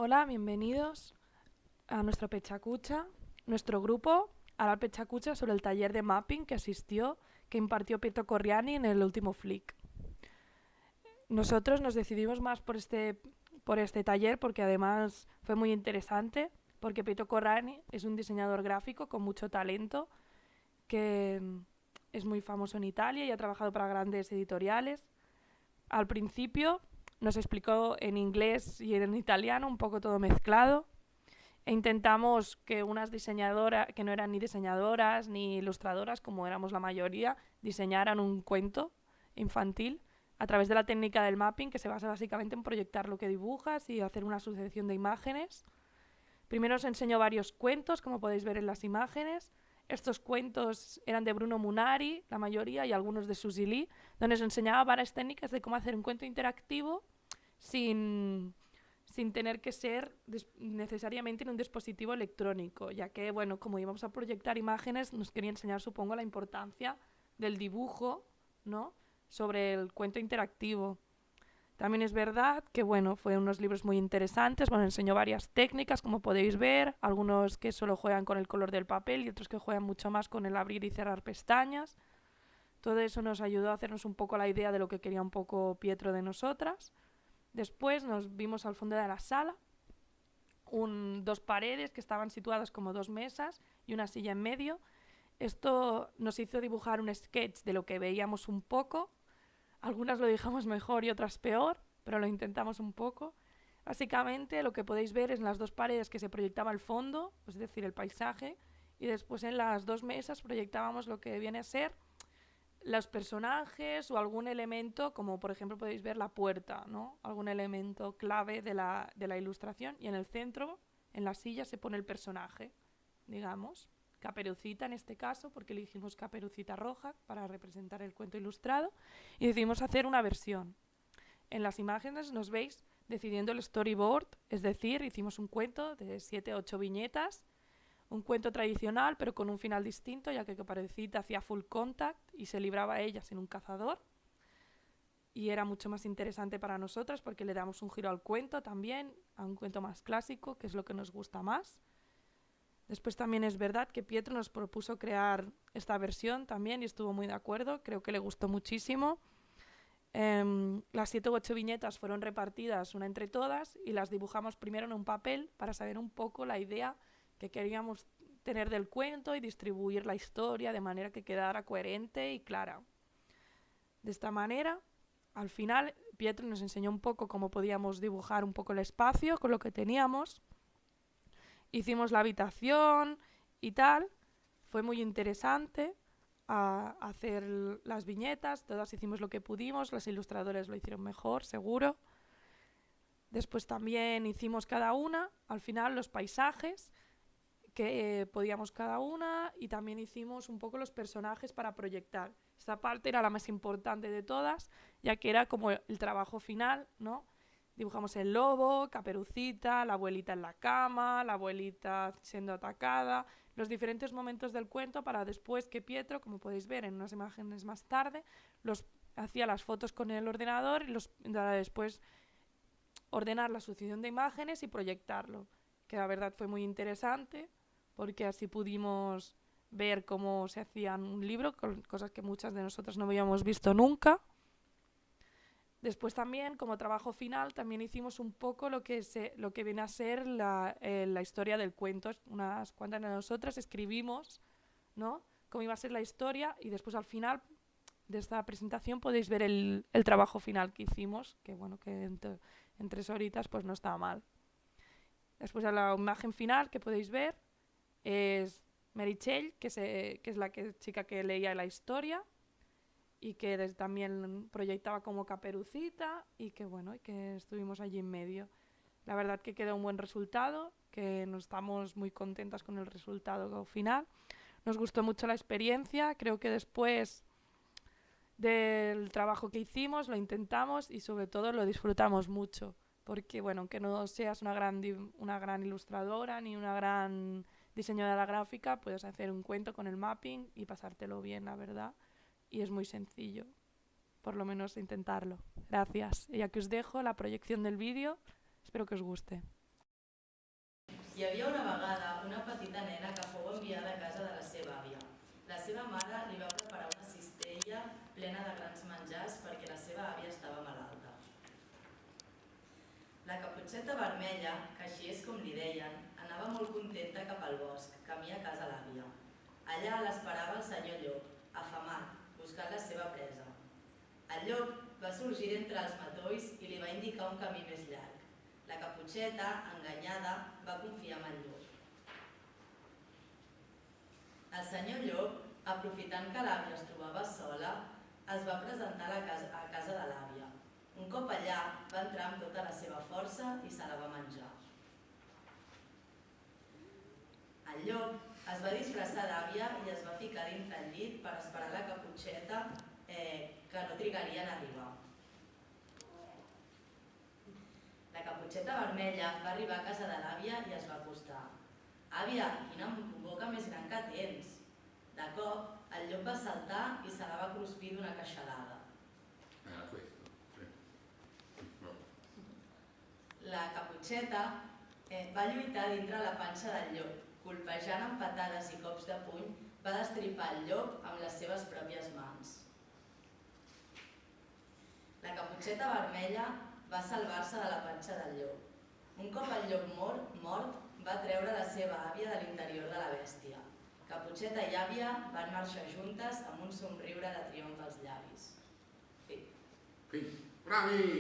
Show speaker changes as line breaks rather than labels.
Hola, bienvenidos a nuestro Pechacucha. Nuestro grupo hará el Pechacucha sobre el taller de mapping que impartió Pietro Corriani en el último Flick. Nosotros nos decidimos más por este taller porque además fue muy interesante, porque Pietro Corriani es un diseñador gráfico con mucho talento que es muy famoso en Italia y ha trabajado para grandes editoriales. Al principio nos explicó en inglés y en italiano, un poco todo mezclado, e intentamos que unas diseñadoras, que no eran ni diseñadoras ni ilustradoras, como éramos la mayoría, diseñaran un cuento infantil a través de la técnica del mapping, que se basa básicamente en proyectar lo que dibujas y hacer una sucesión de imágenes. Primero os enseño varios cuentos, como podéis ver en las imágenes. Estos cuentos eran de Bruno Munari, la mayoría, y algunos de Suzy Lee, donde os enseñaba varias técnicas de cómo hacer un cuento interactivo sin tener que ser necesariamente en un dispositivo electrónico, ya que, bueno, como íbamos a proyectar imágenes, nos quería enseñar, supongo, la importancia del dibujo, ¿no?, sobre el cuento interactivo. También es verdad que, bueno, fueron unos libros muy interesantes, bueno, enseñó varias técnicas, como podéis ver, algunos que solo juegan con el color del papel y otros que juegan mucho más con el abrir y cerrar pestañas. Todo eso nos ayudó a hacernos un poco la idea de lo que quería un poco Pietro de nosotras. Después nos vimos al fondo de la sala, dos paredes que estaban situadas como dos mesas y una silla en medio. Esto nos hizo dibujar un sketch de lo que veíamos un poco. Algunas lo dejamos mejor y otras peor, pero lo intentamos un poco. Básicamente lo que podéis ver es en las dos paredes que se proyectaba el fondo, es decir, el paisaje, y después en las dos mesas proyectábamos lo que viene a ser los personajes o algún elemento, como por ejemplo podéis ver la puerta, ¿no?, algún elemento clave de la ilustración, y en el centro, en la silla, se pone el personaje, digamos, Caperucita en este caso, porque elegimos Caperucita Roja para representar el cuento ilustrado, y decidimos hacer una versión. En las imágenes nos veis decidiendo el storyboard, es decir, hicimos un cuento de 7 o 8 viñetas, un cuento tradicional pero con un final distinto, ya que Caperucita hacía full contact y se libraba a ella sin un cazador, y era mucho más interesante para nosotras porque le damos un giro al cuento también, a un cuento más clásico, que es lo que nos gusta más. Después también es verdad que Pietro nos propuso crear esta versión también y estuvo muy de acuerdo, creo que le gustó muchísimo. Las 7 u 8 viñetas fueron repartidas una entre todas y las dibujamos primero en un papel para saber un poco la idea que queríamos tener del cuento y distribuir la historia de manera que quedara coherente y clara. De esta manera, al final, Pietro nos enseñó un poco cómo podíamos dibujar un poco el espacio con lo que teníamos. Hicimos la habitación y tal. Fue muy interesante hacer las viñetas. Todas hicimos lo que pudimos. Los ilustradores lo hicieron mejor, seguro. Después también hicimos cada una, al final, los paisajes que podíamos cada una, y también hicimos un poco los personajes para proyectar. Esta parte era la más importante de todas, ya que era como el trabajo final, ¿no? Dibujamos el lobo, Caperucita, la abuelita en la cama, la abuelita siendo atacada, los diferentes momentos del cuento, para después que Pietro, como podéis ver en unas imágenes más tarde, hacía las fotos con el ordenador y después ordenar la sucesión de imágenes y proyectarlo, que la verdad fue muy interesante porque así pudimos ver cómo se hacía un libro, cosas que muchas de nosotras no habíamos visto nunca. Después también, como trabajo final, también hicimos un poco lo que viene a ser la historia del cuento. Unas cuantas de nosotras escribimos, ¿no?, cómo iba a ser la historia, y después al final de esta presentación podéis ver el trabajo final que hicimos, que bueno, que en 3 horitas pues no estaba mal. Después a la imagen final que podéis ver es Meritxell, que es la chica que leía la historia y que también proyectaba como Caperucita, y que bueno, y que estuvimos allí en medio. La verdad que quedó un buen resultado, que nos estamos muy contentas con el resultado final. Nos gustó mucho la experiencia, creo que después del trabajo que hicimos lo intentamos y sobre todo lo disfrutamos mucho, porque bueno, aunque no seas una gran ilustradora ni una gran diseñadora gráfica, puedes hacer un cuento con el mapping y pasártelo bien, la verdad, y es muy sencillo, por lo menos intentarlo. Gracias. Y ya que os dejo la proyección del vídeo, espero que os guste.
Hi havia una vegada una petita nena que fou enviada a casa de la seva àvia. La seva mare li va preparar una cistella plena de grans menjars perquè la seva àvia estava malalta. La Caputxeta Vermella, que així és com li deien, anava molt contenta cap al bosc, camí a casa l'àvia. Allà l'esperava el senyor Llop, afamat, buscant la seva presa. El llop va sorgir d'entre els matolls i li va indicar un camí més llarg. La Caputxeta, enganyada, va confiar en el llop. El senyor Llop, aprofitant que l'àvia es trobava sola, es va presentar a casa de l'àvia. Un cop allà, va entrar amb tota la seva força i se la va menjar. El llop es va disfressar d'àvia i es va ficar dintre el llit per esperar la Caputxeta que no trigaria en arribar. La Caputxeta Vermella va arribar a casa de l'àvia i es va acostar. «Àvia, quina boca més gran que tens!» De cop, el llop va saltar i se la va cruspir d'una queixalada. La Caputxeta va lluitar dintre la panxa del llop, colpejant amb patades i cops de puny, va destripar el llop amb les seves pròpies mans. La Caputxeta Vermella va salvar-se de la panxa del llop. Un cop el llop mort, va treure la seva àvia de l'interior de la bèstia. Caputxeta i àvia van marxar juntes amb un somriure de triomf als llavis.
Bravi!